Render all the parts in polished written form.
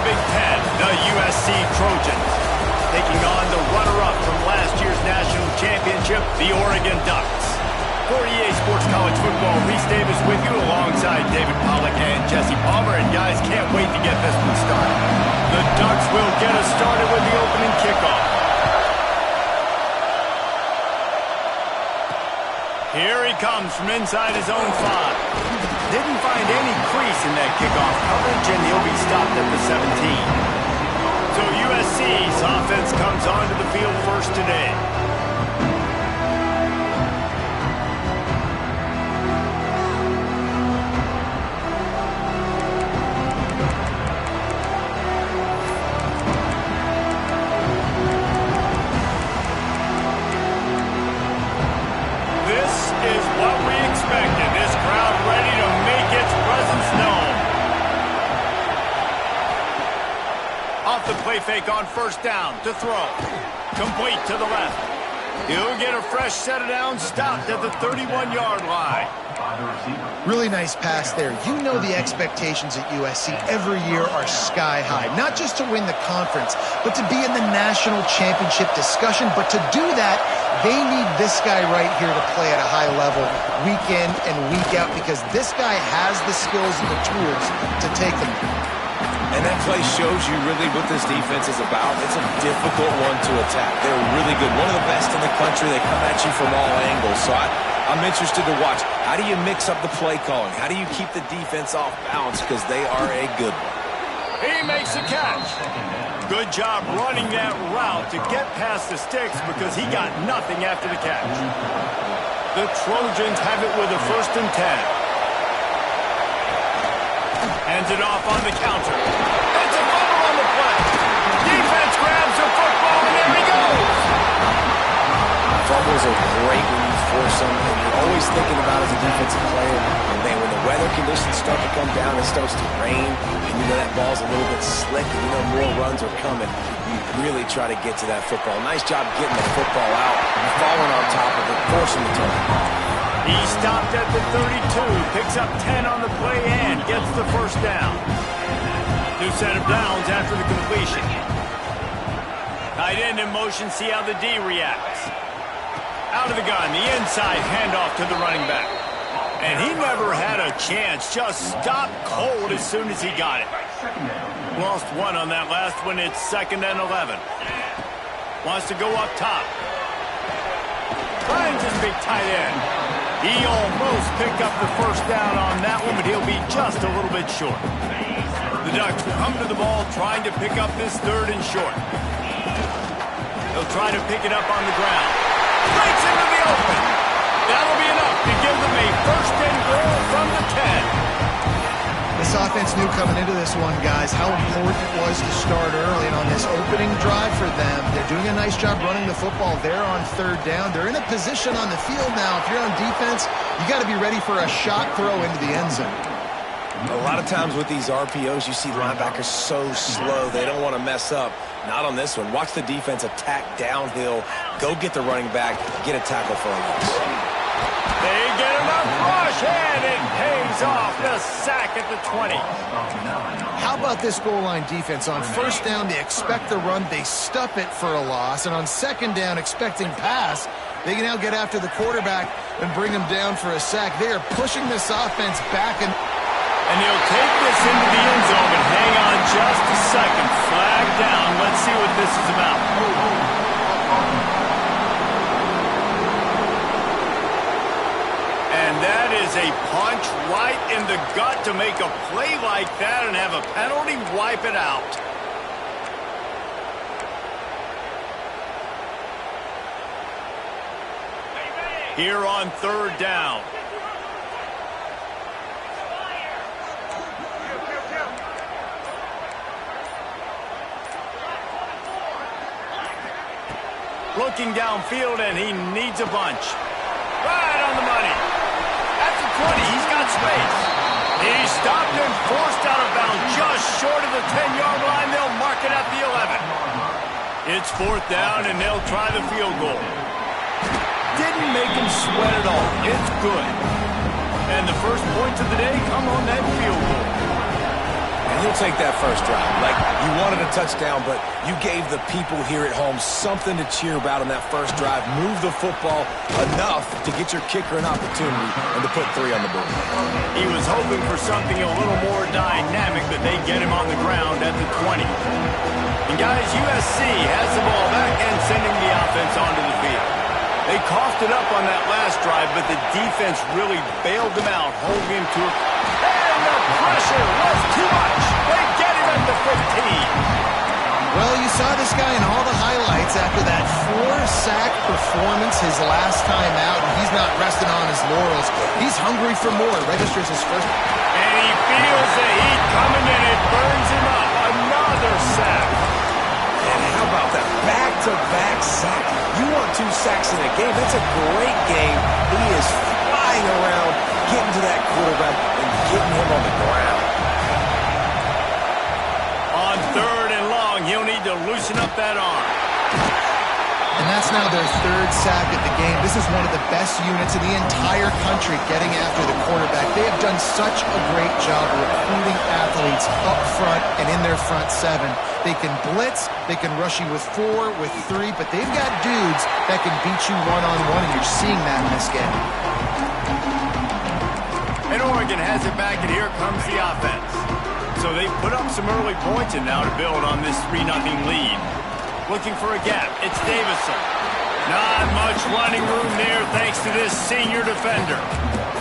Big Ten, the USC Trojans, taking on the runner-up from last year's national championship, the Oregon Ducks. For EA Sports College Football, Reese Davis with you alongside David Pollack and Jesse Palmer. And guys, can't wait to get this one started. The Ducks will get us started with the opening kickoff. Here he comes from inside his own 5. Didn't find any crease in that kickoff coverage, and he'll be stopped at the 17. So USC's offense comes onto the field first today. The play fake on first down to throw. Complete to the left. He'll get a fresh set of downs, stopped at the 31-yard line. Really nice pass there. You know the expectations at USC every year are sky high. Not just to win the conference, but to be in the national championship discussion. But to do that, they need this guy right here to play at a high level week in and week out, because this guy has the skills and the tools to take them. And that play shows you really what this defense is about. It's a difficult one to attack. They're really good. One of the best in the country. They come at you from all angles. So I'm interested to watch. How do you mix up the play calling? How do you keep the defense off balance? Because they are a good one. He makes a catch. Good job running that route to get past the sticks, because he got nothing after the catch. The Trojans have it with a 1st and 10. Hands it off on the counter. It's a fumble on the play. Defense grabs the football, and there he goes. Fumbles are great when you force them, and you're always thinking about as a defensive player. And then when the weather conditions start to come down, it starts to rain, and you know that ball's a little bit slick, and you know more runs are coming. You really try to get to that football. Nice job getting the football out, falling on top of it, forcing the turnover. He stopped at the 32, picks up 10 on the play, and gets the first down. New set of downs after the completion. Tight end in motion, see how the D reacts. Out of the gun, the inside handoff to the running back. And he never had a chance, just stopped cold as soon as he got it. Lost one on that last one, it's 2nd and 11. Wants to go up top. Finds his big tight end. He almost picked up the first down on that one, but he'll be just a little bit short. The Ducks come to the ball trying to pick up this 3rd and short. They'll try to pick it up on the ground. Breaks into the open. That'll be enough to give them a 1st and goal from the 10. This offense knew coming into this one, guys, how important it was to start early. And on this opening drive for them, they're doing a nice job running the football there on 3rd down. They're in a position on the field now. If you're on defense, you got to be ready for a shot throw into the end zone. A lot of times with these RPOs, you see linebackers so slow, they don't want to mess up. Not on this one. Watch the defense attack downhill, go get the running back, get a tackle for a loss. They get enough rush, and it pays off. The sack at the 20. How about this goal line defense? On 1st down, they expect the run. They stuff it for a loss. And on 2nd down, expecting pass, they can now get after the quarterback and bring him down for a sack. They are pushing this offense back. And he'll take this into the end zone, but hang on just a second. Flag down. Let's see what this is about. And that is a punch right in the gut to make a play like that and have a penalty wipe it out. Here on 3rd down. Looking downfield, and he needs a bunch. Right on the money. At the 20, he's got space. He's stopped and forced out of bounds just short of the 10-yard line. They'll mark it at the 11. It's 4th down, and they'll try the field goal. Didn't make him sweat at all. It's good. And the first points of the day come on that field goal. And he'll take that first drive. Like, you wanted a touchdown, but you gave the people here at home something to cheer about on that first drive. Move the football enough to get your kicker an opportunity and to put 3 on the board. He was hoping for something a little more dynamic, but they get him on the ground at the 20. And guys, USC has the ball back and sending the offense onto the field. They coughed it up on that last drive, but the defense really bailed them out, holding him to it. And the pressure was too much. They get him at the 15. Well, you saw this guy in all the highlights after that 4-sack performance his last time out, and he's not resting on his laurels. He's hungry for more. Registers his first. And he feels the heat coming in. It burns him up. Another sack. And how about that back-to-back sack? You want 2 sacks in a game. That's a great game. He is flying around, getting to that quarterback and getting him on the ground. On 3rd and long, he'll need to loosen up that arm. And that's now their 3rd sack of the game. This is one of the best units in the entire country getting after the quarterback. They have done such a great job of recruiting athletes up front and in their front 7. They can blitz, they can rush you with 4, with 3, but they've got dudes that can beat you one-on-one, and you're seeing that in this game. And Oregon has it back, and here comes the offense. So they put up some early points, and now to build on this 3-0 lead. Looking for a gap. It's Davison. Not much running room there thanks to this senior defender.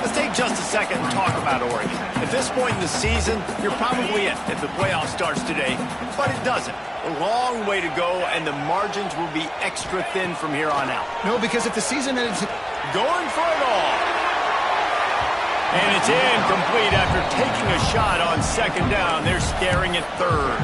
Let's take just a second and talk about Oregon. At this point in the season, you're probably in if the playoff starts today, but it doesn't. A long way to go, and the margins will be extra thin from here on out. No, because if the season ends... Going for it all. And it's incomplete after taking a shot on 2nd down. They're staring at 3rd.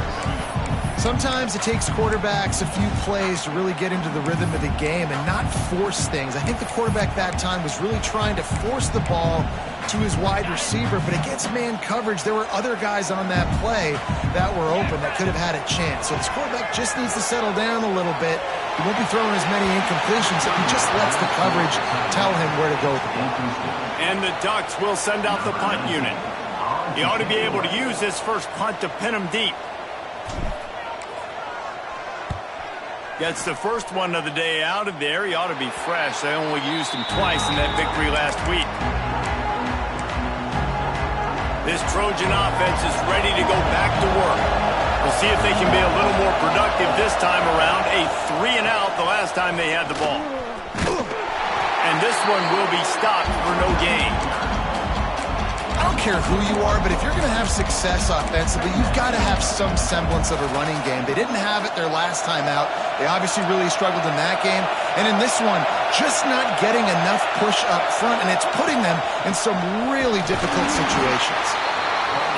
Sometimes it takes quarterbacks a few plays to really get into the rhythm of the game and not force things. I think the quarterback that time was really trying to force the ball to his wide receiver, but against man coverage, there were other guys on that play that were open that could have had a chance. So this quarterback just needs to settle down a little bit. He won't be throwing as many incompletions if he just lets the coverage tell him where to go with the ball. And the Ducks will send out the punt unit. He ought to be able to use this first punt to pin him deep. Gets the first one of the day out of there. He ought to be fresh. They only used him twice in that victory last week. This Trojan offense is ready to go back to work. We'll see if they can be a little more productive this time around. A 3-and-out the last time they had the ball. And this one will be stopped for no gain. I don't care who you are, but if you're going to have success offensively, you've got to have some semblance of a running game. They didn't have it their last time out. They obviously really struggled in that game. And in this one, just not getting enough push up front, and it's putting them in some really difficult situations.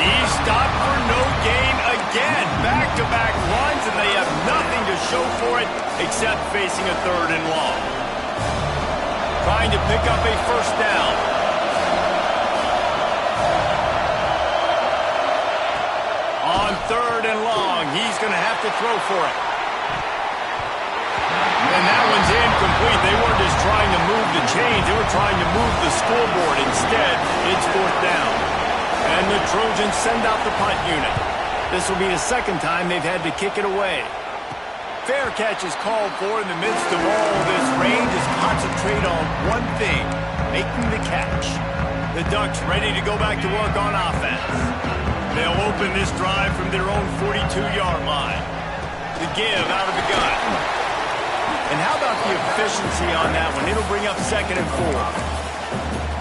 He's stopped for no gain again. Back-to-back runs, and they have nothing to show for it except facing a 3rd and long. Trying to pick up a 1st down. On 3rd and long, he's going to have to throw for it. And that one's incomplete. They weren't just trying to move the chains. They were trying to move the scoreboard. Instead, it's 4th down. And the Trojans send out the punt unit. This will be the 2nd time they've had to kick it away. Fair catch is called for in the midst of all this rain. Just concentrate on one thing, making the catch. The Ducks ready to go back to work on offense. They'll open this drive from their own 42-yard line. The give out of the gun. And how about the efficiency on that one? It'll bring up 2nd and 4.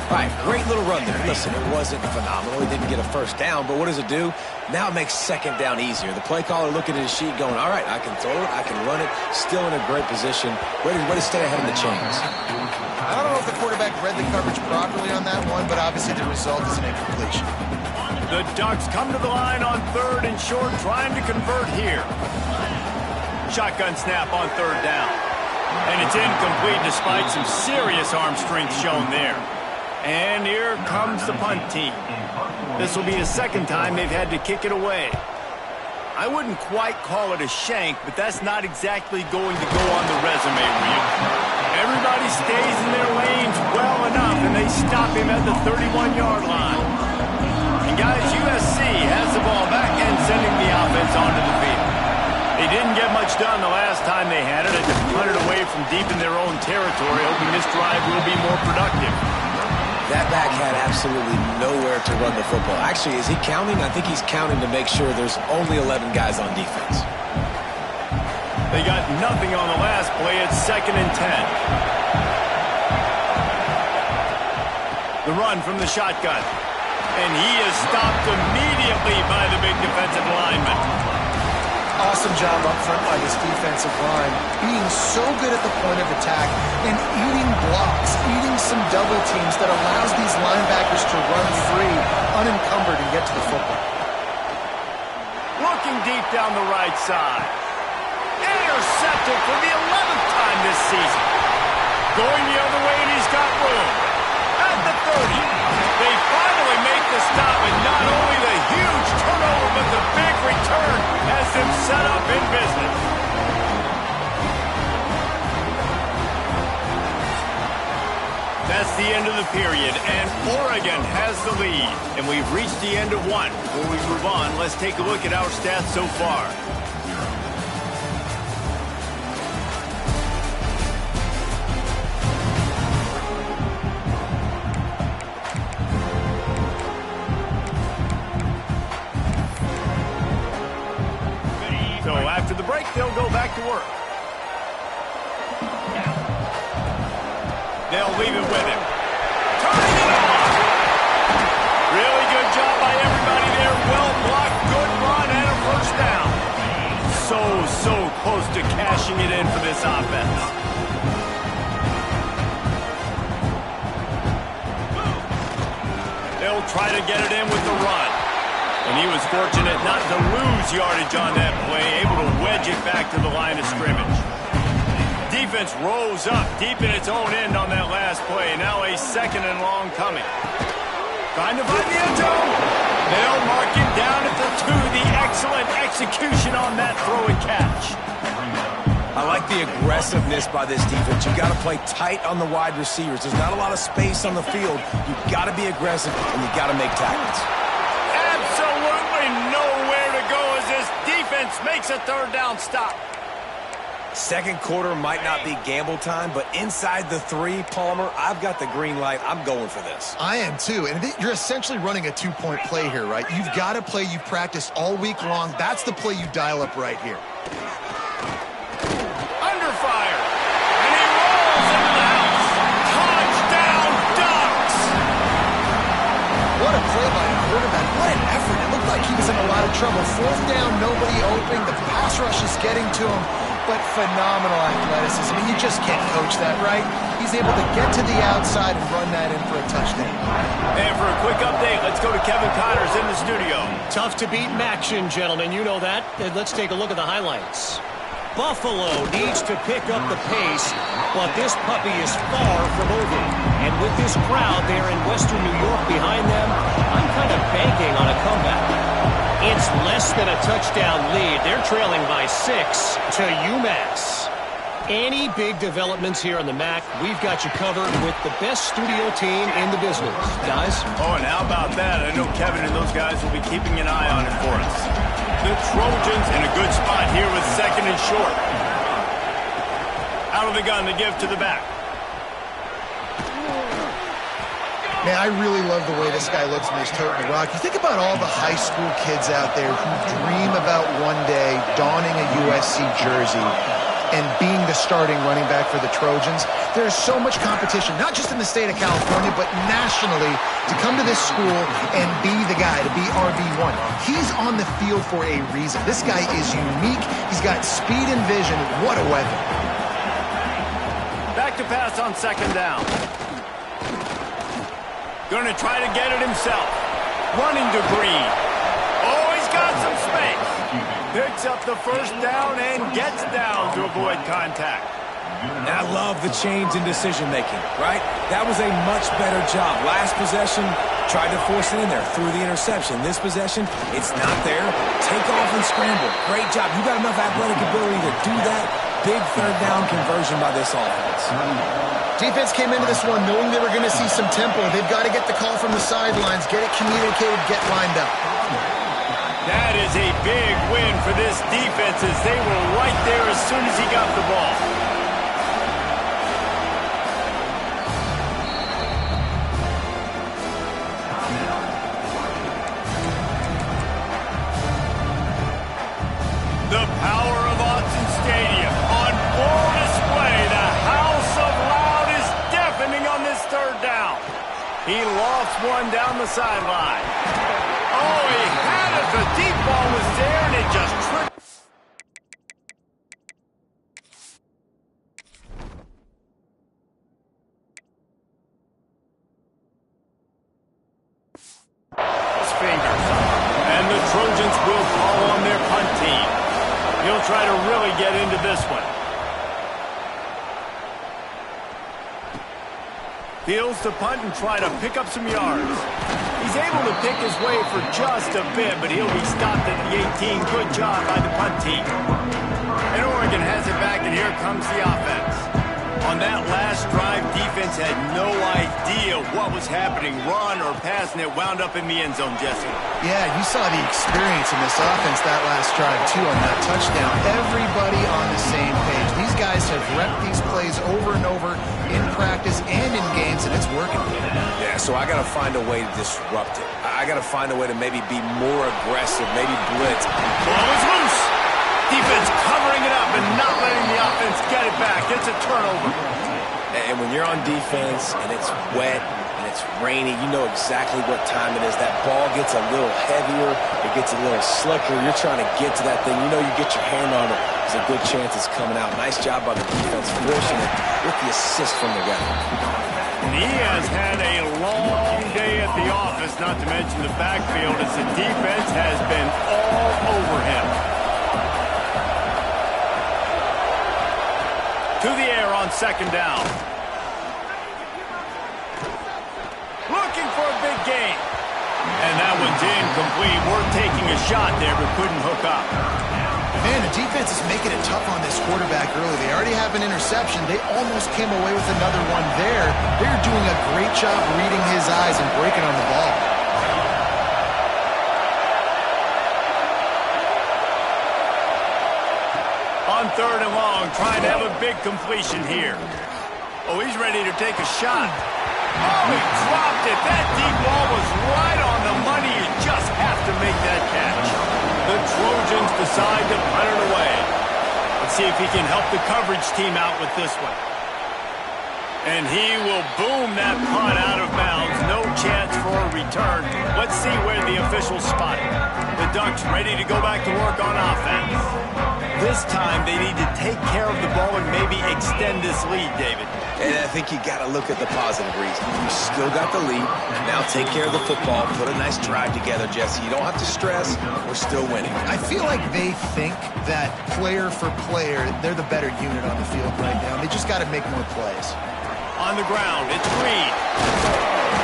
All right, great little run there. Listen, it wasn't phenomenal. He didn't get a 1st down, but what does it do? Now it makes 2nd down easier. The play caller looking at his sheet going, all right, I can throw it, I can run it, still in a great position, ready to stay ahead of the chains. I don't know if the quarterback read the coverage properly on that one, but obviously the result is an incompletion. The Ducks come to the line on 3rd and short, trying to convert here. Shotgun snap on 3rd down. And it's incomplete despite some serious arm strength shown there. And here comes the punt team. This will be the 2nd time they've had to kick it away. I wouldn't quite call it a shank, but that's not exactly going to go on the resume, Reed. Everybody stays in their lanes well enough, and they stop him at the 31-yard line. And guys, USC has the ball back and sending didn't get much done the last time they had it. They punted away from deep in their own territory, hoping this drive will be more productive. That back had absolutely nowhere to run the football. Actually, is he counting? I think he's counting to make sure there's only 11 guys on defense. They got nothing on the last play. It's 2nd and 10. The run from the shotgun. And he is stopped immediately by the big defensive lineman. Awesome job up front by this defensive line, being so good at the point of attack and eating blocks, eating some double teams that allows these linebackers to run free, unencumbered, and get to the football. Looking deep down the right side. Intercepted for the 11th time this season. Going the other way, and he's got room. At the 30. They finally make the stop, and not only the huge turnover, but the big return has them set up in business. That's the end of the period, and Oregon has the lead. And we've reached the end of one. Before we move on, let's take a look at our stats so far. So after the break, they'll go back to work. They'll leave it with him. Turning it off. Really good job by everybody there. Well blocked, good run, and a first down. So close to cashing it in for this offense. They'll try to get it in with the run. And he was fortunate not to lose yardage on that play, able to wedge it back to the line of scrimmage. Defense rose up deep in its own end on that last play. Now a 2nd and long coming. Trying to find the end zone. They'll mark him down at the 2. The excellent execution on that throw and catch. I like the aggressiveness by this defense. You've got to play tight on the wide receivers. There's not a lot of space on the field. You've got to be aggressive, and you've got to make tackles. Absolutely nowhere to go as this defense makes a 3rd down stop. Second quarter might not be gamble time, but inside the 3, Palmer, I've got the green light. I'm going for this. I am too, and you're essentially running a 2-point play here, right? You've got a play you've practiced all week long. That's the play you dial up right here. Under fire, and he rolls into the house. Touchdown, Ducks! What a play by a quarterback. What an effort. It looked like he was in a lot of trouble. 4th down, nobody open. The pass rush is getting to him. But phenomenal athleticism. I mean, you just can't coach that, right? He's able to get to the outside and run that in for a touchdown. And for a quick update, let's go to Kevin Connors in the studio. Tough to beat Maction, gentlemen. You know that. And let's take a look at the highlights. Buffalo needs to pick up the pace, but this puppy is far from over. And with this crowd there in Western New York behind them, I'm kind of banking on a comeback. It's less than a touchdown lead. They're trailing by 6 to UMass. Any big developments here on the MAC, we've got you covered with the best studio team in the business. Guys? Oh, and how about that? I know Kevin and those guys will be keeping an eye on it for us. The Trojans in a good spot here with 2nd and short. Out of the gun to give to the back. Man, I really love the way this guy looks when he's toting the rock. You think about all the high school kids out there who dream about one day donning a USC jersey and being the starting running back for the Trojans. There's so much competition, not just in the state of California, but nationally, to come to this school and be the guy, to be RB1. He's on the field for a reason. This guy is unique. He's got speed and vision. What a weapon. Back to pass on 2nd down. Going to try to get it himself. Running to Green. Oh, he's got some space. Picks up the 1st down and gets down to avoid contact. And I love the change in decision-making, right? That was a much better job. Last possession, tried to force it in there, threw the interception. This possession, it's not there. Take off and scramble. Great job. You got enough athletic ability to do that. Big 3rd down conversion by this offense. Defense came into this one knowing they were going to see some tempo. They've got to get the call from the sidelines, get it communicated, get lined up. That is a big win for this defense as they were right there as soon as he got the ball. The power of Autzen Stadium on full display. The House of Loud is deafening on this third down. He lost one down the sideline. Oh, he had it. The deep ball was there, and it just tripped. His fingers. And the Trojans will call on their punt team. He'll try to really get into this one. Fields to punt and try to pick up some yards. He's able to pick his way for just a bit, but he'll be stopped at the 18. Good job by the punt team. And Oregon has it back, and here comes the offense. On that last drive, defense had no idea what was happening. Run or pass, and it wound up in the end zone, Jesse. Yeah, you saw the experience in this offense that last drive, too, on that touchdown. Everybody on the same page. These guys have repped these plays over and over in practice and in games, and it's working. Yeah, so I got to find a way to disrupt it. I got to find a way to maybe be more aggressive, maybe blitz. Ball is loose. Defense covering it up and not letting the offense get it back. It's a turnover. And when you're on defense and it's wet and it's rainy, you know exactly what time it is. That ball gets a little heavier. It gets a little slicker. You're trying to get to that thing. You know you get your hand on it. There's a good chance it's coming out. Nice job by the defense forcing it with the assist from the ref. And he has had a long day at the office, not to mention the backfield, as the defense has been all over him. To the air on second down. Looking for a big gain. And that one's incomplete. We're taking a shot there, but couldn't hook up. Man, the defense is making it tough on this quarterback early. They already have an interception. They almost came away with another one there. They're doing a great job reading his eyes and breaking on the ball. On third and long, trying to have a big completion here. Oh, he's ready to take a shot. Oh, he dropped it. That deep ball was right on the money. You just have to make that catch. The Trojans decide to punt it away. Let's see if he can help the coverage team out with this one. And he will boom that punt out of bounds. No chance for a return. Let's see where the officials spot it. The Ducks ready to go back to work on offense. This time they need to take care of the ball and maybe extend this lead, David. And I think you got to look at the positive reason. You still got the lead. Now take care of the football. Put a nice drive together, Jesse. You don't have to stress. We're still winning. I feel like they think that player for player, they're the better unit on the field right now. They just got to make more plays. On the ground, it's Reed.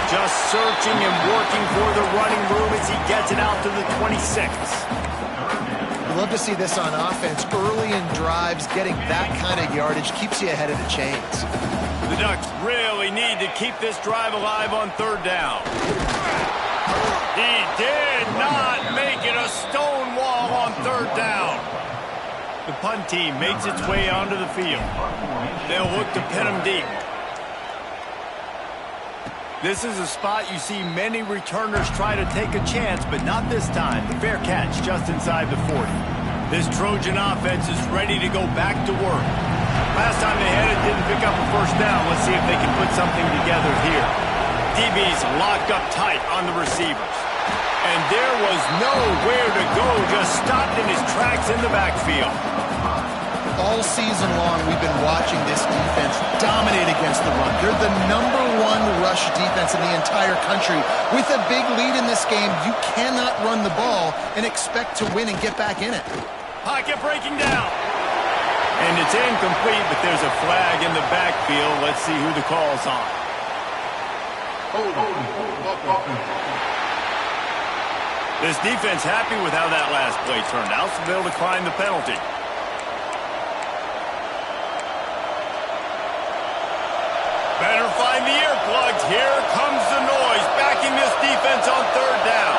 Just searching and working for the running room as he gets it out to the 26. We'd love to see this on offense. Early in drives, getting that kind of yardage keeps you ahead of the chains. The Ducks really need to keep this drive alive on third down. He did not make it a stone wall on third down. The punt team makes its way onto the field. They'll look to pin him deep. This is a spot you see many returners try to take a chance, but not this time. The fair catch just inside the 40. This Trojan offense is ready to go back to work. Last time they had it, didn't pick up a first down. Let's see if they can put something together here. DB's locked up tight on the receivers. And there was nowhere to go, just stopped in his tracks in the backfield. All season long, we've been watching this defense dominate against the run. They're the #1 rush defense in the entire country. With a big lead in this game, you cannot run the ball and expect to win and get back in it. Pocket breaking down. And it's incomplete, but there's a flag in the backfield. Let's see who the call's on. This defense happy with how that last play turned out, so they'll decline the penalty. Better find the earplugs. Here comes the noise, backing this defense on third down.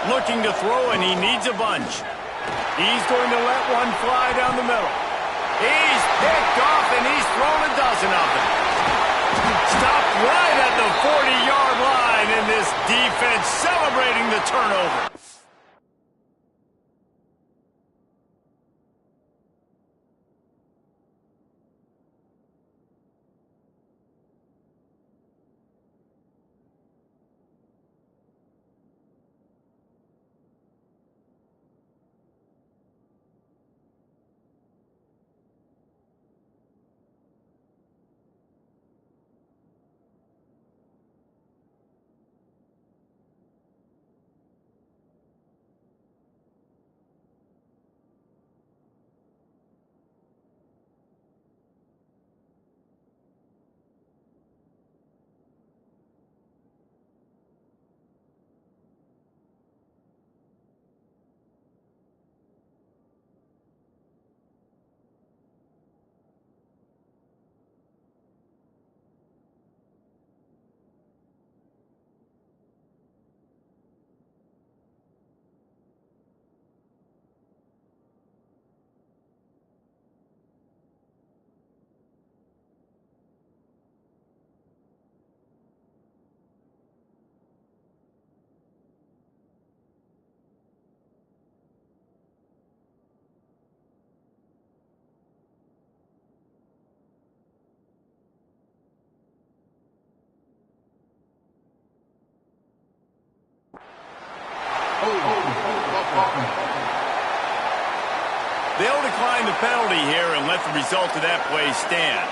Looking to throw, and he needs a bunch. He's going to let one fly down the middle. He's picked off, and he's thrown a dozen of them. Stopped right at the 40-yard line, and this defense celebrating the turnover. They'll decline the penalty here and let the result of that play stand.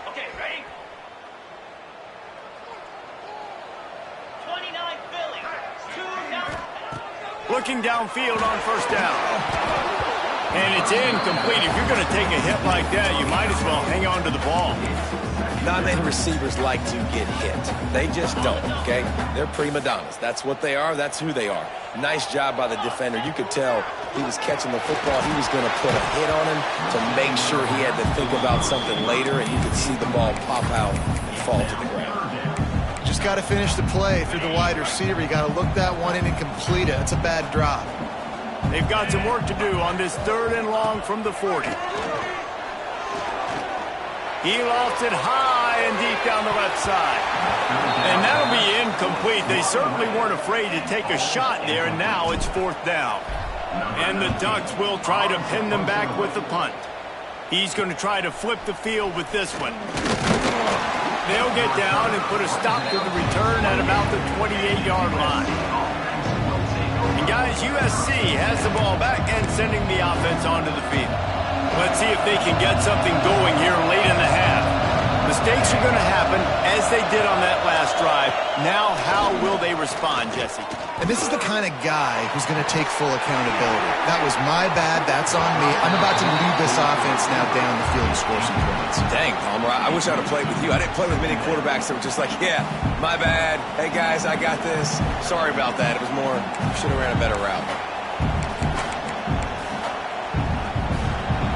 Okay, ready? 29 Philly. 2 down. Looking downfield on first down. And it's incomplete. If you're going to take a hit like that, you might as well hang on to the ball. Not many receivers like to get hit. They just don't, okay? They're prima donnas. That's what they are. That's who they are. Nice job by the defender. You could tell he was catching the football. He was going to put a hit on him to make sure he had to think about something later, and you could see the ball pop out and fall to the ground. Just got to finish the play through the wide receiver. You got to look that one in and complete it. It's a bad drop. They've got some work to do on this 3rd and long from the 40. He lofts it high and deep down the left side. And that'll be incomplete. They certainly weren't afraid to take a shot there, and now it's 4th down. And the Ducks will try to pin them back with the punt. He's going to try to flip the field with this one. They'll get down and put a stop to the return at about the 28-yard line. And guys, USC has the ball back and sending the offense onto the field. Let's see if they can get something going here late in the half. Mistakes are going to happen, as they did on that last drive. Now, how will they respond, Jesse? And this is the kind of guy who's going to take full accountability. That was my bad. That's on me. I'm about to lead this offense now down the field and score some points. Dang, Palmer, I wish I would have played with you. I didn't play with many quarterbacks that were just like, yeah, my bad. Hey, guys, I got this. Sorry about that. It was more, should have ran a better route.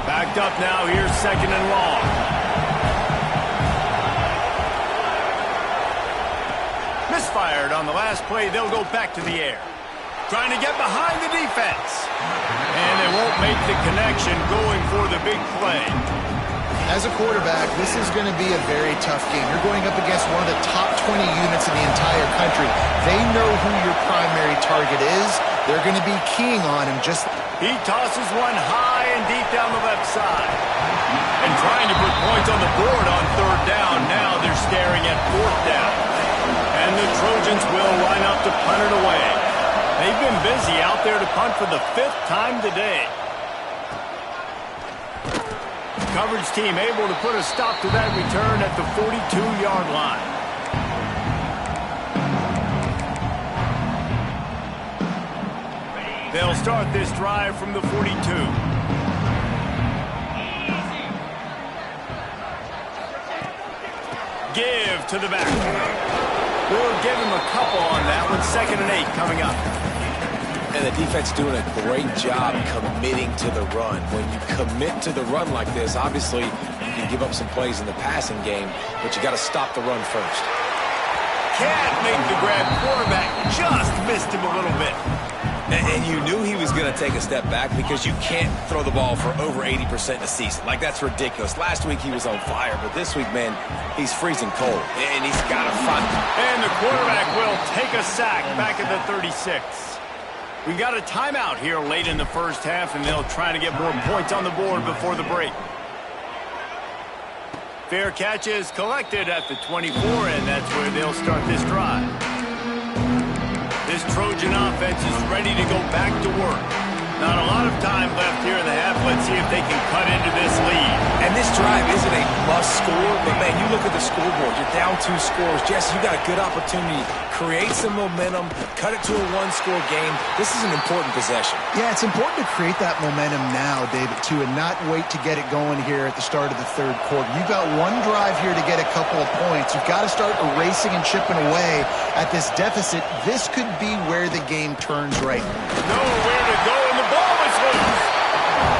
Backed up now. Here's 2nd and long. Misfired on the last play. They'll go back to the air. Trying to get behind the defense. And they won't make the connection going for the big play. As a quarterback, this is going to be a very tough game. You're going up against one of the top 20 units in the entire country. They know who your primary target is. They're going to be keying on him. He tosses one high and deep down the left side. And trying to put points on the board on 3rd down. Now they're staring at 4th down. And the Trojans will line up to punt it away. They've been busy out there to punt for the 5th time today. Coverage team able to put a stop to that return at the 42-yard line. They'll start this drive from the 42. Give to the back. We'll give him a couple on that one. 2nd and 8 coming up. And the defense doing a great job committing to the run. When you commit to the run like this, obviously you can give up some plays in the passing game, but you got to stop the run first. Can't make the grab. Quarterback just missed him a little bit. And you knew he was going to take a step back because you can't throw the ball for over 80% in a season. Like, that's ridiculous. Last week he was on fire, but this week, man, he's freezing cold. And he's got to find. And the quarterback will take a sack back at the 36. We got a timeout here late in the first half, and they'll try to get more points on the board before the break. Fair catch is collected at the 24, and that's where they'll start this drive. This Trojan offense is ready to go back to work. Not a lot of time left here in the half. Let's see if they can cut into this lead. And this drive isn't a must score, but, man, you look at the scoreboard. You're down 2 scores. Jesse, you got a good opportunity. Create some momentum. Cut it to a 1-score game. This is an important possession. Yeah, it's important to create that momentum now, David, too, and not wait to get it going here at the start of the third quarter. You've got one drive here to get a couple of points. You've got to start erasing and chipping away at this deficit. This could be where the game turns right. Nowhere to go, and the ball is loose.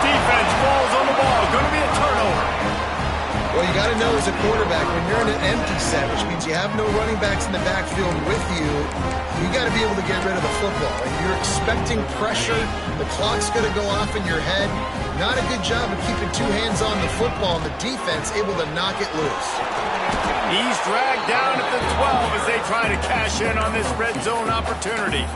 Defense falls on the ball. Going to be a turnover. Well, you got to know as a quarterback, when you're in an empty set, which means you have no running backs in the backfield with you, you got to be able to get rid of the football. And you're expecting pressure. The clock's going to go off in your head. Not a good job of keeping 2 hands on the football, and the defense able to knock it loose. He's dragged down at the 12 as they try to cash in on this red zone opportunity.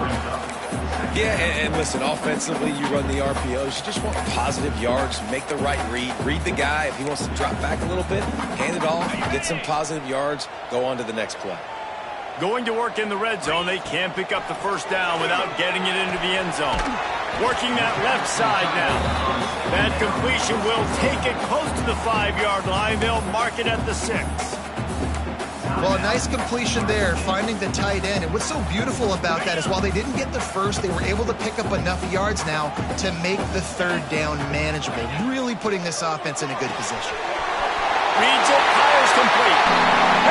Yeah, and listen, offensively, you run the RPOs. You just want positive yards, make the right read the guy. If he wants to drop back a little bit, hand it off, get some positive yards, go on to the next play. Going to work in the red zone, they can't pick up the first down without getting it into the end zone. Working that left side now. That completion will take it close to the 5-yard line. They'll mark it at the 6. Well, a nice completion there, finding the tight end. And what's so beautiful about that is while they didn't get the first, they were able to pick up enough yards now to make the third down manageable. Really putting this offense in a good position. Reads it, fires complete.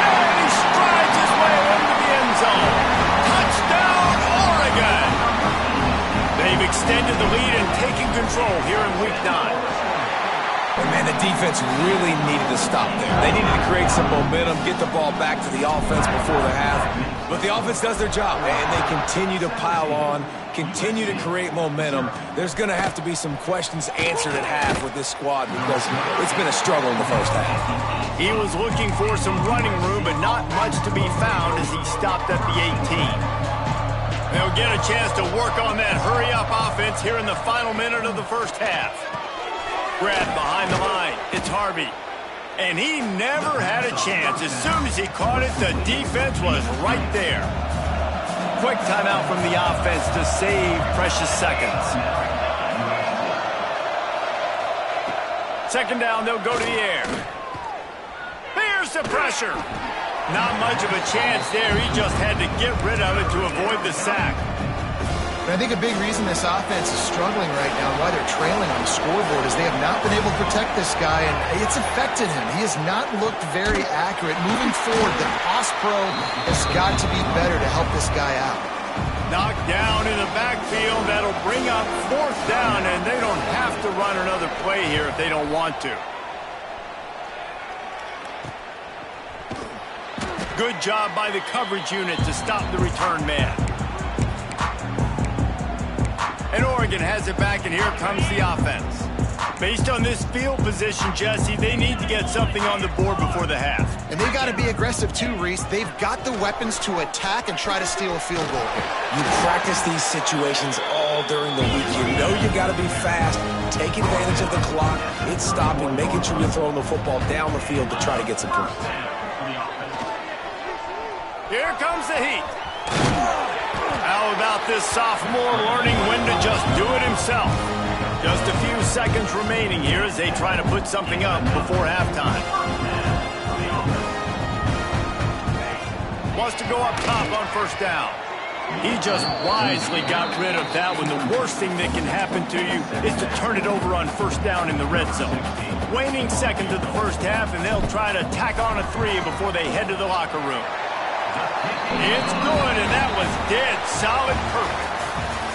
And he strides his way into the end zone. Touchdown, Oregon! They've extended the lead and taken control here in Week 9. And, man, the defense really needed to stop there. They needed to create some momentum, get the ball back to the offense before the half. But the offense does their job, and they continue to pile on, continue to create momentum. There's going to have to be some questions answered at half with this squad because it's been a struggle in the first half. He was looking for some running room, but not much to be found as he stopped at the 18. They'll get a chance to work on that hurry-up offense here in the final minute of the first half. Grab behind the line. It's Harvey. And he never had a chance. As soon as he caught it, the defense was right there. Quick timeout from the offense to save precious seconds. Second down, they'll go to the air. Here's the pressure. Not much of a chance there. He just had to get rid of it to avoid the sack. I think a big reason this offense is struggling right now and why they're trailing on the scoreboard is they have not been able to protect this guy, and it's affected him. He has not looked very accurate. Moving forward, the pass pro has got to be better to help this guy out. Knocked down in the backfield. That'll bring up 4th down, and they don't have to run another play here if they don't want to. Good job by the coverage unit to stop the return man. And Oregon has it back, and here comes the offense. Based on this field position, Jesse, they need to get something on the board before the half. And they got to be aggressive too, Reese. They've got the weapons to attack and try to steal a field goal here. You practice these situations all during the week. You know you got to be fast, take advantage of the clock, it's stopping, making sure you're throwing the football down the field to try to get some points. Here comes the heat. How about this sophomore learning when to just do it himself? Just a few seconds remaining here as they try to put something up before halftime. Wants to go up top on first down. He just wisely got rid of that when the worst thing that can happen to you is to turn it over on first down in the red zone. Waning seconds of the first half, and they'll try to tack on a 3 before they head to the locker room. It's good, and that was dead solid perfect.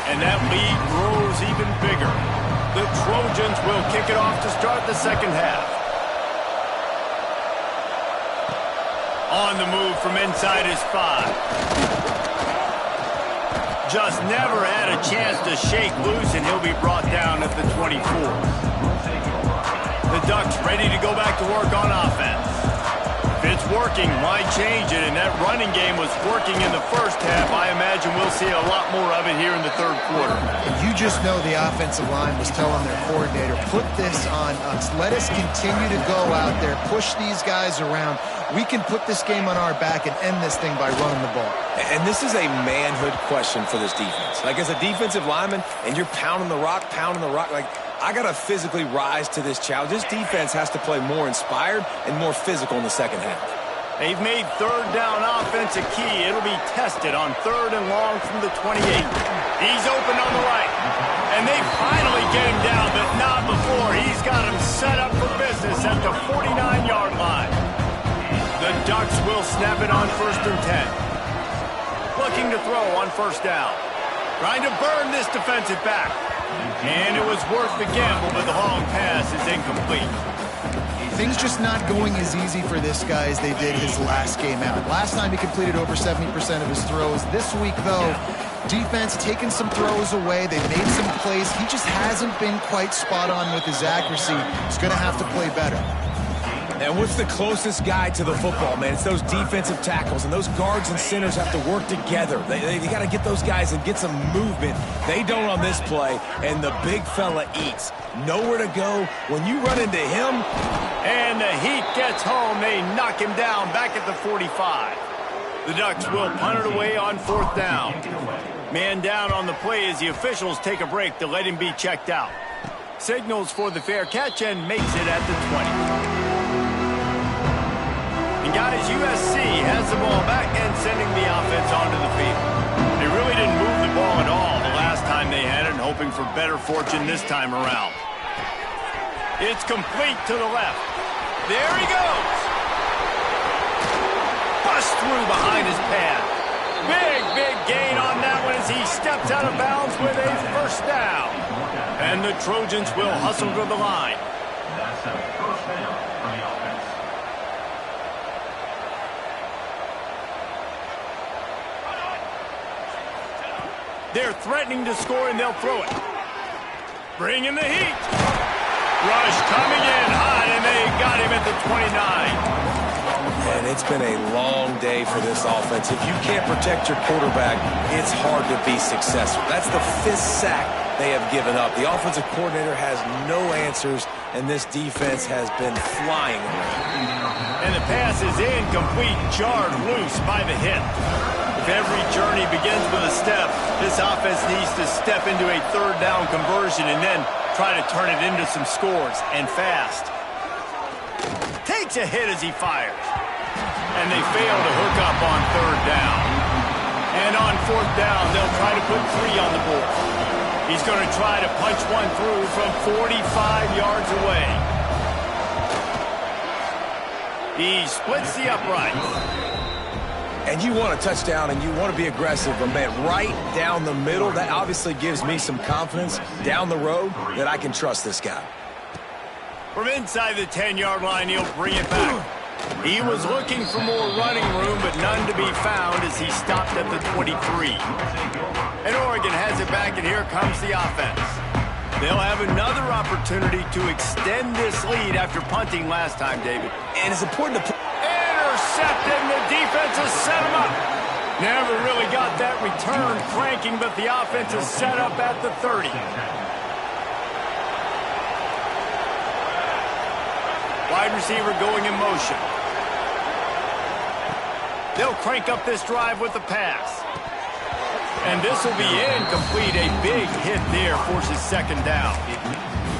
And that lead grows even bigger. The Trojans will kick it off to start the second half. On the move from inside his 5. Just never had a chance to shake loose, and he'll be brought down at the 24. The Ducks ready to go back to work on offense. If it's working, why change it? And that running game was working in the first half. I imagine we'll see a lot more of it here in the third quarter. And you just know the offensive line was telling their coordinator, put this on us. Let us continue to go out there, push these guys around. We can put this game on our back and end this thing by running the ball. And this is a manhood question for this defense. Like, as a defensive lineman, and you're pounding the rock, like, I got to physically rise to this challenge. This defense has to play more inspired and more physical in the second half. They've made third down offense a key. It'll be tested on 3rd and long from the 28. He's open on the right. And they finally get him down, but not before. He's got him set up for business at the 49-yard line. The Ducks will snap it on 1st and 10. Looking to throw on 1st down. Trying to burn this defensive back. And it was worth the gamble, but the long pass is incomplete. Things just not going as easy for this guy as they did his last game out. Last time he completed over 70% of his throws. This week, though, defense taking some throws away. They made some plays. He just hasn't been quite spot on with his accuracy. He's going to have to play better. And what's the closest guy to the football, man? It's those defensive tackles, and those guards and centers have to work together. They got to get those guys and get some movement. They don't on this play, and the big fella eats. Nowhere to go. When you run into him, and the heat gets home, they knock him down back at the 45. The Ducks will punt it away on 4th down. Man down on the play as the officials take a break to let him be checked out. Signals for the fair catch and makes it at the 20. And guys, USC has the ball back and sending the offense onto the field. They really didn't move the ball at all the last time they had it, and hoping for better fortune this time around. It's complete to the left. There he goes. Bust through behind his pad. Big gain on that one as he steps out of bounds with a 1st down. And the Trojans will hustle to the line. That's a 1st down for the offense. They're threatening to score, and they'll throw it. Bring in the heat. Rush coming in hot, and they got him at the 29. and it's been a long day for this offense. If you can't protect your quarterback, it's hard to be successful. That's the 5th sack they have given up. The offensive coordinator has no answers, and this defense has been flying around. And the pass is incomplete, jarred loose by the hit. If every journey begins with a step, this offense needs to step into a 3rd down conversion and then try to turn it into some scores, and fast. Takes a hit as he fires. And they fail to hook up on 3rd down. And on 4th down, they'll try to put 3 on the board. He's going to try to punch one through from 45 yards away. He splits the uprights. And you want a touchdown and you want to be aggressive, but man, right down the middle, that obviously gives me some confidence down the road that I can trust this guy. From inside the 10-yard line, he'll bring it back. He was looking for more running room, but none to be found as he stopped at the 23. And Oregon has it back, and here comes the offense. They'll have another opportunity to extend this lead after punting last time, David. And it's important to... Intercepted, and the defense has set him up. Never really got that return cranking, but the offense is set up at the 30. Wide receiver going in motion. They'll crank up this drive with the pass. And this will be incomplete. A big hit there forces 2nd down.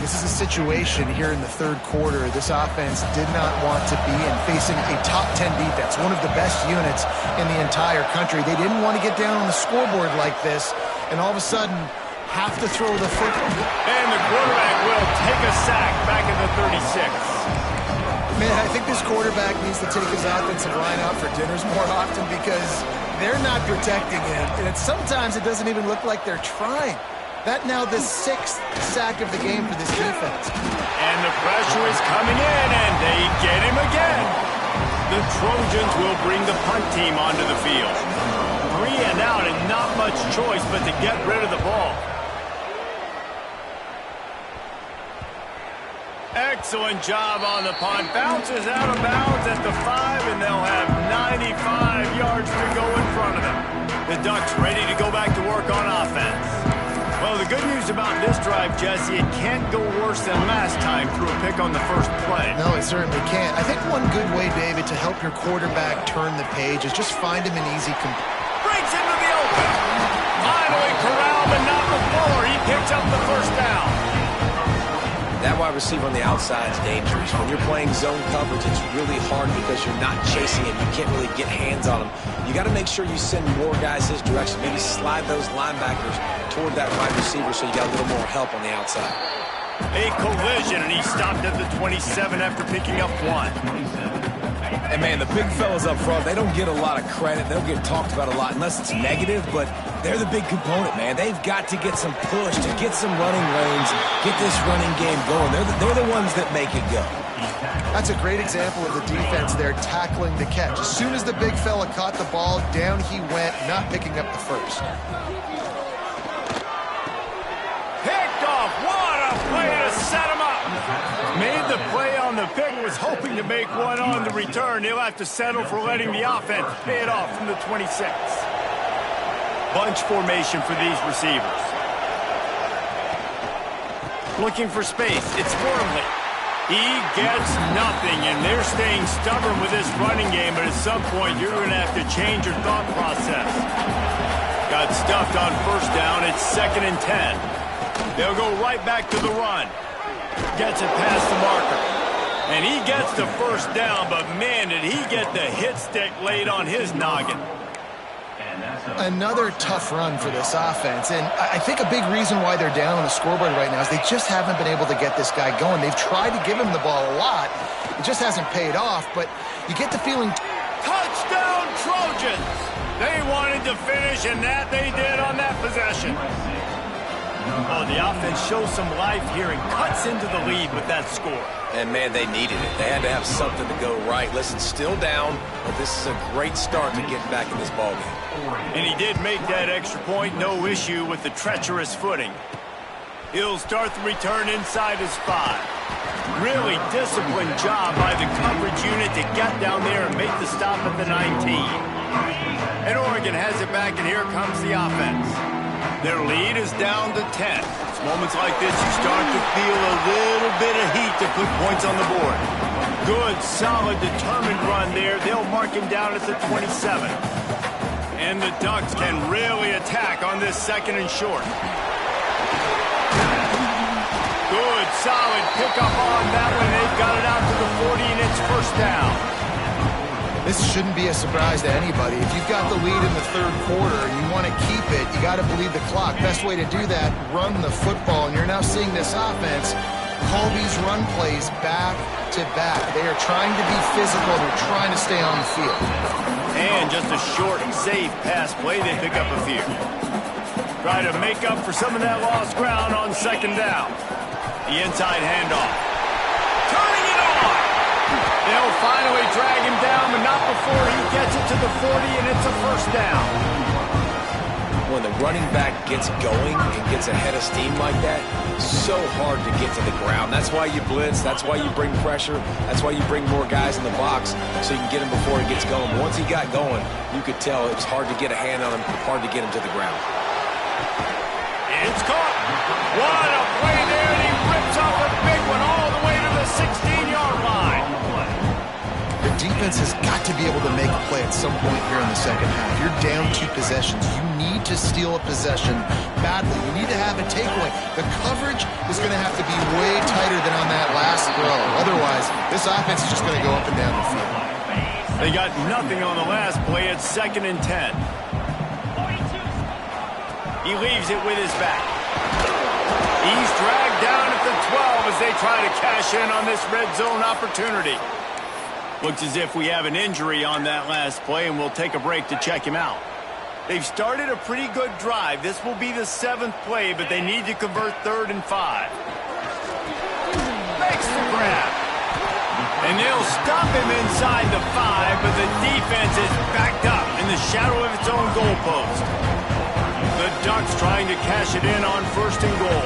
This is a situation here in the 3rd quarter this offense did not want to be in, facing a top 10 defense, one of the best units in the entire country. They didn't want to get down on the scoreboard like this, and all of a sudden have to throw the football. And the quarterback will take a sack back at the 36. Man, I think this quarterback needs to take his offensive line out for dinners more often because they're not protecting him. And sometimes it doesn't even look like they're trying. That now the 6th sack of the game for this defense. And the pressure is coming in, and they get him again. The Trojans will bring the punt team onto the field. 3 and out and not much choice but to get rid of the ball. Excellent job on the punt. Bounces out of bounds at the 5, and they'll have 95 yards to go in front of them. The Ducks ready to go back to work on offense. Well, the good news about this drive, Jesse, it can't go worse than last time through a pick on the first play. No, it certainly can't. I think one good way, David, to help your quarterback turn the page is just find him an easy Breaks into the open. Finally corralled, but not before. He picks up the first down. That wide receiver on the outside is dangerous. When you're playing zone coverage, it's really hard because you're not chasing him. You can't really get hands on him. You got to make sure you send more guys his direction. Maybe slide those linebackers toward that wide receiver so you got a little more help on the outside. A collision, and he stopped at the 27 after picking up 1. And, man, the big fellas up front, they don't get a lot of credit. They don't get talked about a lot unless it's negative, but they're the big component, man. They've got to get some push, to get some running lanes, get this running game going. They're the ones that make it go. That's a great example of the defense there tackling the catch. As soon as the big fella caught the ball, down he went, not picking up the first. Picked off. What a play to set him up. Made the play on the pick, was hoping to make one on the return. He'll have to settle for letting the offense pay it off from the 26. Bunch formation for these receivers. Looking for space. It's Wormley. He gets nothing, and they're staying stubborn with this running game, but at some point you're going to have to change your thought process. Got stuffed on first down. It's 2nd and 10. They'll go right back to the run. Gets it past the marker. And he gets the first down, but man, did he get the hit stick laid on his noggin. Another tough run for this offense, and I think a big reason why they're down on the scoreboard right now is they just haven't been able to get this guy going. They've tried to give him the ball a lot. It just hasn't paid off, but you get the feeling... Touchdown, Trojans! They wanted to finish, and that they did on that possession. Oh, the offense shows some life here and cuts into the lead with that score. And, man, they needed it. They had to have something to go right. Listen, still down, but this is a great start to get back in this ballgame. And he did make that extra point, no issue with the treacherous footing. He'll start the return inside his 5. Really disciplined job by the coverage unit to get down there and make the stop at the 19. And Oregon has it back, and here comes the offense. Their lead is down to 10. It's moments like this you start to feel a little bit of heat to put points on the board. Good, solid, determined run there. They'll mark him down at the 27. And the Ducks can really attack on this 2nd and short. Good, solid pickup on that one. They've got it out to the 40, and it's first down. This shouldn't be a surprise to anybody. If you've got the lead in the 3rd quarter and you want to keep it, you got to bleed the clock. Best way to do that, run the football. And you're now seeing this offense call these run plays back to back. They are trying to be physical. They're trying to stay on the field. And just a short and safe pass play, they pick up a few. Try to make up for some of that lost ground on 2nd down. The inside handoff. Turning it on! They'll finally drag him down, but not before he gets it to the 40, and it's a first down. When the running back gets going and gets ahead of steam like that, so hard to get to the ground. That's why you blitz. That's why you bring pressure. That's why you bring more guys in the box so you can get him before he gets going. Once he got going, you could tell it was hard to get a hand on him, hard to get him to the ground. It's caught. What a play there, and he rips off a big one all the way to the 16-yard line. The defense has got to be able to make a play at some point here in the 2nd half. You're down 2 possessions. You need to steal a possession badly. You need to have a takeaway. The coverage is going to have to be way tighter than on that last throw. Otherwise, this offense is just going to go up and down the field. They got nothing on the last play. It's 2nd and 10. He leaves it with his back. He's dragged down at the 12 as they try to cash in on this red zone opportunity. Looks as if we have an injury on that last play, and we'll take a break to check him out. They've started a pretty good drive. This will be the 7th play, but they need to convert 3rd and 5. Makes the grab. And they'll stop him inside the 5, but the defense is backed up in the shadow of its own goalpost. The Ducks trying to cash it in on 1st and goal.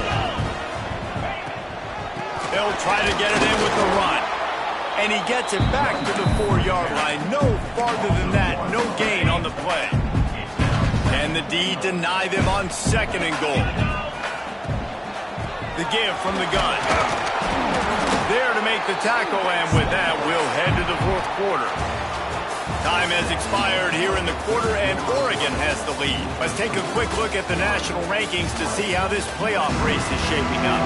They'll try to get it in with the run. And he gets it back to the 4-yard line. No farther than that, no gain on the play. And the D deny them on 2nd and goal. The give from the gun. There to make the tackle, and with that, we'll head to the 4th quarter. Time has expired here in the quarter, and Oregon has the lead. Let's take a quick look at the national rankings to see how this playoff race is shaping up.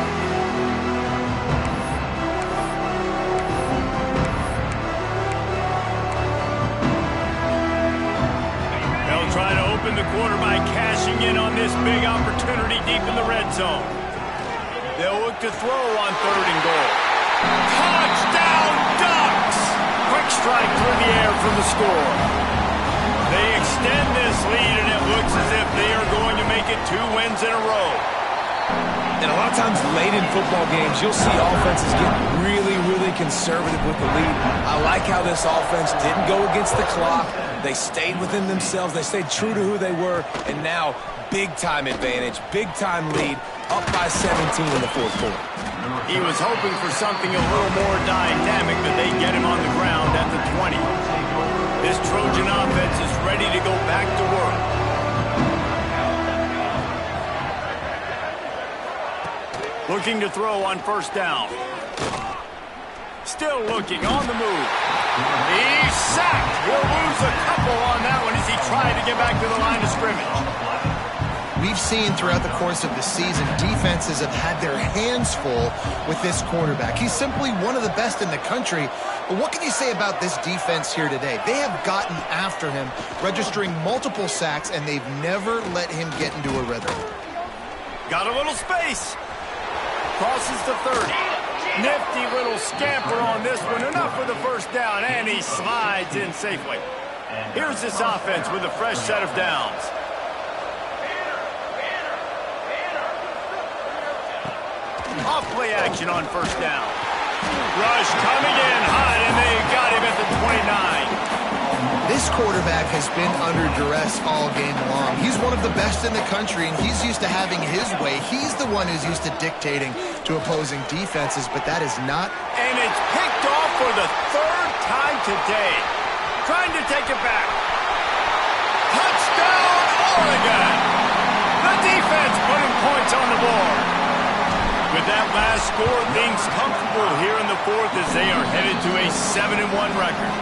They'll try to open the quarter by cashing in on this big opportunity deep in the red zone. They'll look to throw on 3rd and goal. Touchdown, Ducks! Quick strike through the air from the score. They extend this lead, and it looks as if they are going to make it 2 wins in a row. And a lot of times late in football games, you'll see offenses get really, really conservative with the lead. I like how this offense didn't go against the clock. They stayed within themselves. They stayed true to who they were. And now, big-time advantage, big-time lead, up by 17 in the 4th quarter. He was hoping for something a little more dynamic, but they get him on the ground at the 20. This Trojan offense is ready to go back to work. Looking to throw on 1st down. Still looking, on the move. He's sacked. He'll lose a couple on that one as he tried to get back to the line of scrimmage. We've seen throughout the course of the season, defenses have had their hands full with this quarterback. He's simply one of the best in the country. But what can you say about this defense here today? They have gotten after him, registering multiple sacks, and they've never let him get into a rhythm. Got a little space. Crosses the 30. Nifty little scamper on this one. Enough for the 1st down, and he slides in safely. Here's this offense with a fresh set of downs. Off-play action on 1st down. Rush coming in hot, and they got him at the 29. This quarterback has been under duress all game long. He's one of the best in the country, and he's used to having his way. He's the one who's used to dictating to opposing defenses, but that is not. And it's picked off for the 3rd time today. Trying to take it back. Touchdown, Oregon! The defense putting points on the board. With that last score, things comfortable here in the 4th as they are headed to a 7-1 record.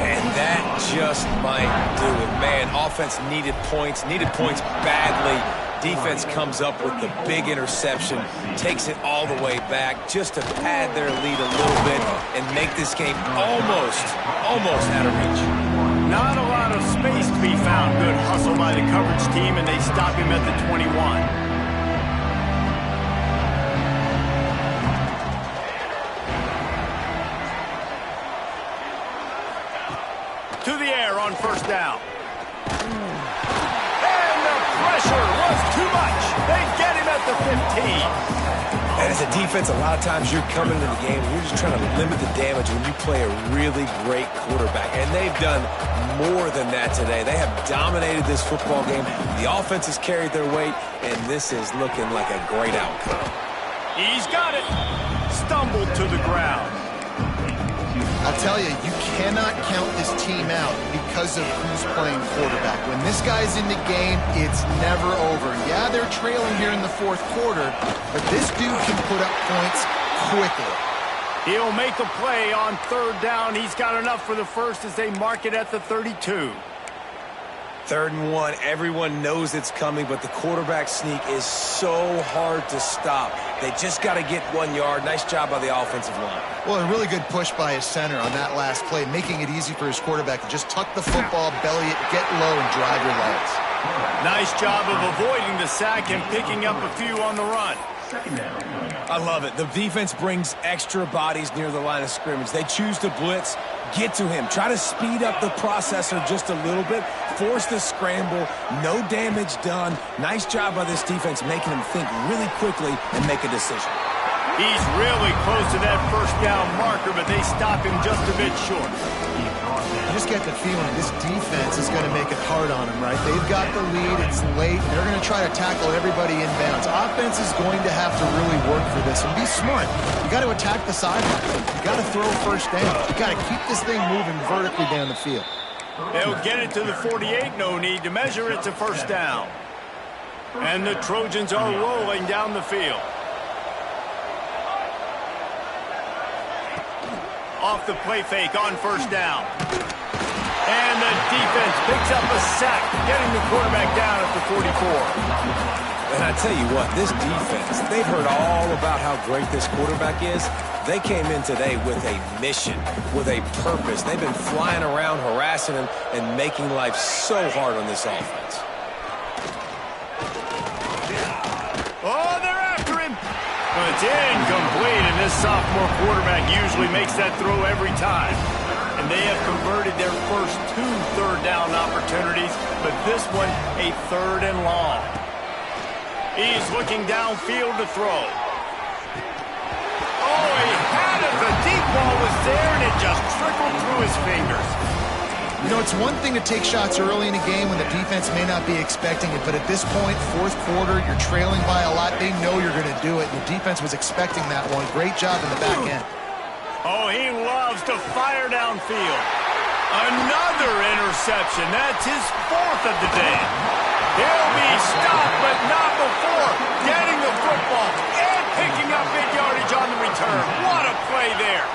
And that just might do it. Man, offense needed points badly. Defense comes up with the big interception, takes it all the way back just to pad their lead a little bit and make this game almost out of reach. Not a lot of space to be found. Good hustle by the coverage team, and they stop him at the 21. To the air on 1st down. And the pressure was too much. They get him at the 15. And as a defense, a lot of times you're coming into the game and you're just trying to limit the damage when you play a really great quarterback. And they've done more than that today. They have dominated this football game. The offense has carried their weight, and this is looking like a great outcome. He's got it. Stumbled to the ground. I'll tell you, you cannot count this team out because of who's playing quarterback. When this guy's in the game, it's never over. Yeah, they're trailing here in the 4th quarter, but this dude can put up points quickly. He'll make a play on 3rd down. He's got enough for the 1st as they mark it at the 32. 3rd and 1, everyone knows it's coming, but the quarterback sneak is so hard to stop. They just got to get 1 yard. Nice job by the offensive line. Well, a really good push by his center on that last play, making it easy for his quarterback to just tuck the football, belly it, get low, and drive your legs. Nice job of avoiding the sack and picking up a few on the run. Second down coming up. I love it. The defense brings extra bodies near the line of scrimmage. They choose to blitz, get to him, try to speed up the processor just a little bit, force the scramble, no damage done. Nice job by this defense making him think really quickly and make a decision. He's really close to that first down marker, but they stop him just a bit short. You just get the feeling this defense is going to make it hard on them, right? They've got the lead. It's late. They're going to try to tackle everybody inbounds. Offense is going to have to really work for this and be smart. You got to attack the sideline. You got to throw first down. You got to keep this thing moving vertically down the field. They'll get it to the 48. No need to measure. It's a first down. And the Trojans are rolling down the field. Off the play fake on first down. And the defense picks up a sack, getting the quarterback down at the 44. And I tell you what, this defense, they've heard all about how great this quarterback is. They came in today with a mission, with a purpose. They've been flying around, harassing him, and making life so hard on this offense. Oh, they're after him. But it's incomplete, and this sophomore quarterback usually makes that throw every time. And they have converted their first 2 third-down opportunities, but this one a third and long. He's looking downfield to throw. Oh, he had it. The deep ball was there, and it just trickled through his fingers. You know, it's one thing to take shots early in a game when the defense may not be expecting it, but at this point, fourth quarter, you're trailing by a lot. They know you're going to do it. The defense was expecting that one. Great job in the back end. Oh, he loves to fire downfield. Another interception. That's his 4th of the day. He'll be stopped, but not before getting the football and picking up big yardage on the return. What a play there.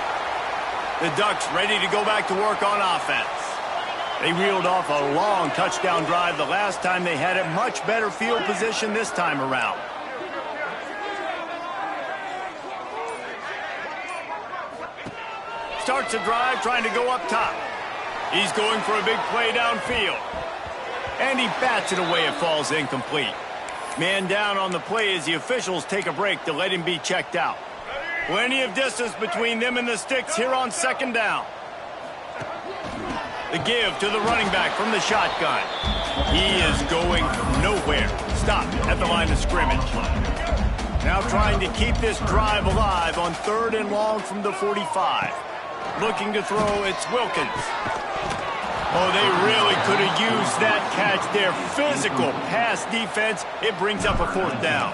The Ducks ready to go back to work on offense. They reeled off a long touchdown drive the last time they had it. Much better field position this time around. Starts a drive trying to go up top. He's going for a big play downfield. And he bats it away. It falls incomplete. Man down on the play as the officials take a break to let him be checked out. Plenty of distance between them and the sticks here on second down. The give to the running back from the shotgun. He is going nowhere. Stopped at the line of scrimmage. Now trying to keep this drive alive on 3rd and long from the 45. Looking to throw, it's Wilkins. Oh, they really could have used that catch there. Physical pass defense. It brings up a 4th down.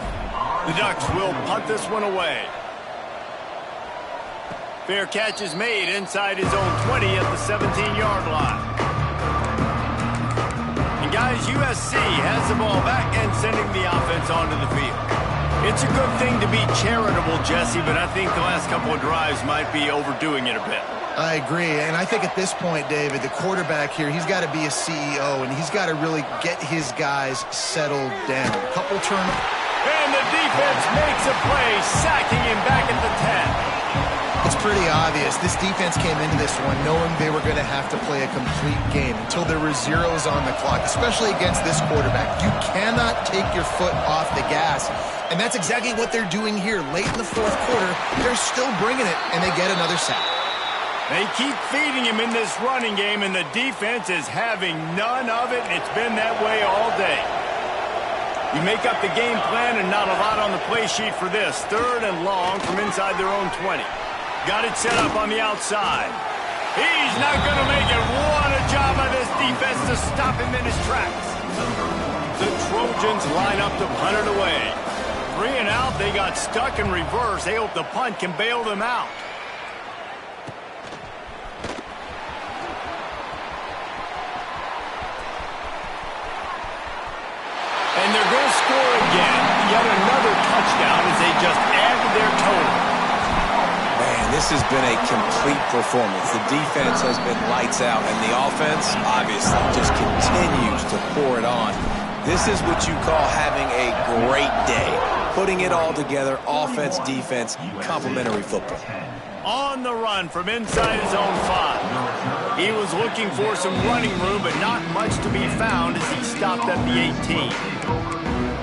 The Ducks will punt this one away. Fair catch is made inside his own 20 at the 17-yard line. And guys, USC has the ball back and sending the offense onto the field. It's a good thing to be charitable, Jesse, but I think the last couple of drives might be overdoing it a bit. I agree, and I think at this point, David, the quarterback here, he's got to be a CEO, and he's got to really get his guys settled down. Couple turnovers. And the defense makes a play, sacking him back at the 10. It's pretty obvious. This defense came into this one knowing they were going to have to play a complete game until there were zeros on the clock, especially against this quarterback. You cannot take your foot off the gas, and that's exactly what they're doing here. Late in the 4th quarter, they're still bringing it, and they get another sack. They keep feeding him in this running game, and the defense is having none of it, and it's been that way all day. You make up the game plan and not a lot on the play sheet for this. 3rd and long from inside their own 20. Got it set up on the outside. He's not going to make it. What a job by this defense to stop him in his tracks. The Trojans line up to punt it away. 3 and out, they got stuck in reverse. They hope the punt can bail them out. And they're going to score again. Yet another touchdown as they just add to their total. Man, this has been a complete performance. The defense has been lights out, and the offense, obviously, just continues to pour it on. This is what you call having a great day. Putting it all together, offense, defense, complimentary football. On the run from inside his own 5. He was looking for some running room, but not much to be found as he stopped at the 18.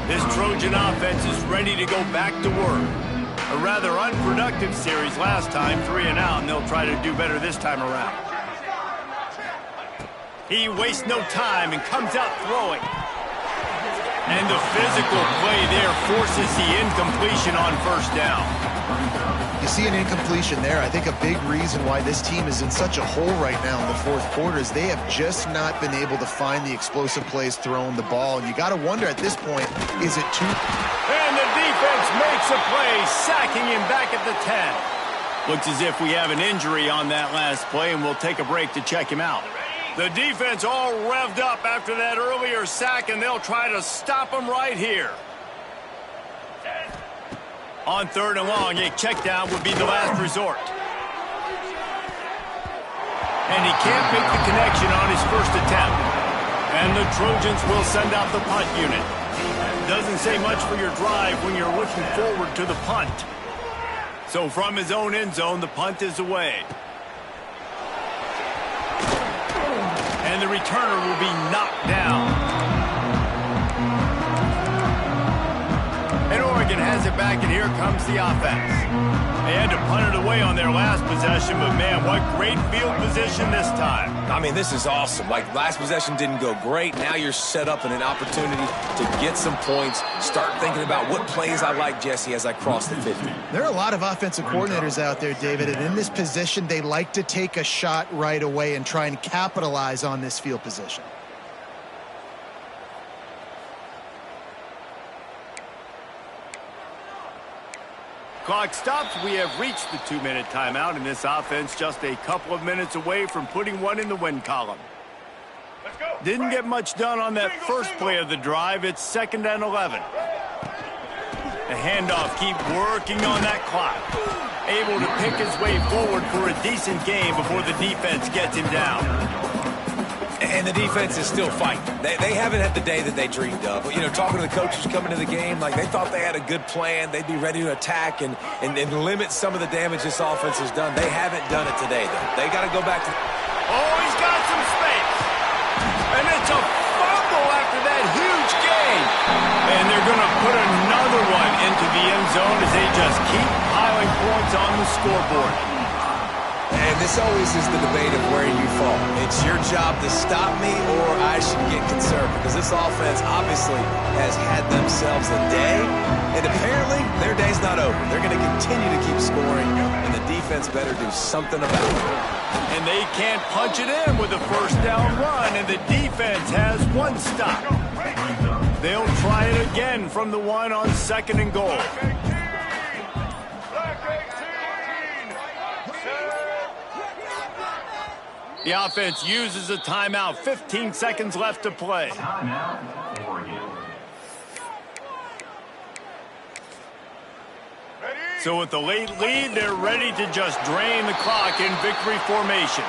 This Trojan offense is ready to go back to work. A rather unproductive series last time, 3 and out, and they'll try to do better this time around. He wastes no time and comes out throwing. And the physical play there forces the incompletion on first down. You see an incompletion there. I think a big reason why this team is in such a hole right now in the fourth quarter is they have just not been able to find the explosive plays throwing the ball. And you got to wonder at this point, is it too... And the defense makes a play, sacking him back at the 10. Looks as if we have an injury on that last play, and we'll take a break to check him out. The defense all revved up after that earlier sack, and they'll try to stop him right here. On 3rd and long, a check down would be the last resort. And he can't make the connection on his first attempt. And the Trojans will send out the punt unit. Doesn't say much for your drive when you're looking forward to the punt. So from his own end zone, the punt is away. And the returner will be knocked down. And Oregon has it back, and here comes the offense. They had to punt it away on their last possession, but man, what great field position this time. I mean, this is awesome. Like, last possession didn't go great. Now you're set up in an opportunity to get some points. Start thinking about what plays I like, Jesse, as I cross the 50. There are a lot of offensive coordinators out there, David, and in this position, they like to take a shot right away and try and capitalize on this field position. Clock stops. We have reached the 2-minute timeout, and this offense just a couple of minutes away from putting one in the win column. Didn't get much done on that first play of the drive. It's 2nd and 11. The handoff, keep working on that clock. Able to pick his way forward for a decent game before the defense gets him down. And the defense is still fighting. They haven't had the day that they dreamed of. You know, talking to the coaches coming to the game, like they thought they had a good plan. They'd be ready to attack and limit some of the damage this offense has done. They haven't done it today, though. They got to go back to... Oh, he's got some space. And it's a fumble after that huge gain. And they're going to put another one into the end zone as they just keep piling points on the scoreboard. And this always is the debate of where you fall. It's your job to stop me or I should get concerned, because this offense obviously has had themselves a day, and apparently their day's not over. They're going to continue to keep scoring, and the defense better do something about it. And they can't punch it in with a first down run, and the defense has one stop. They'll try it again from the one on 2nd and goal. The offense uses a timeout. 15 seconds left to play. Timeout, Oregon. So with the late lead, they're ready to just drain the clock in victory formation.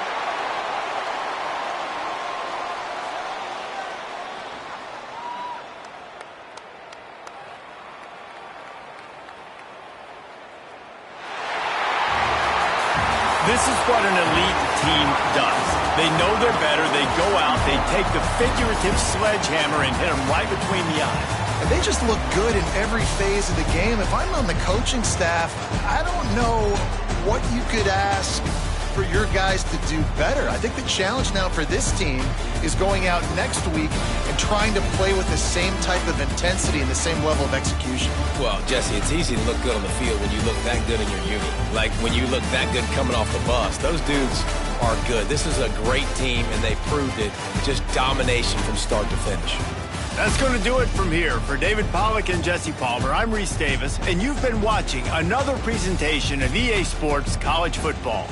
This is what an elite team does. They know they're better. They go out. They take the figurative sledgehammer and hit them right between the eyes. And they just look good in every phase of the game. If I'm on the coaching staff, I don't know what you could ask for your guys to do better. I think the challenge now for this team is going out next week and trying to play with the same type of intensity and the same level of execution. Well, Jesse, it's easy to look good on the field when you look that good in your unit. Like when you look that good coming off the bus. Those dudes are good. This is a great team, and they proved it. Just domination from start to finish. That's going to do it from here. For David Pollack and Jesse Palmer, I'm Reese Davis, and you've been watching another presentation of EA Sports College Football.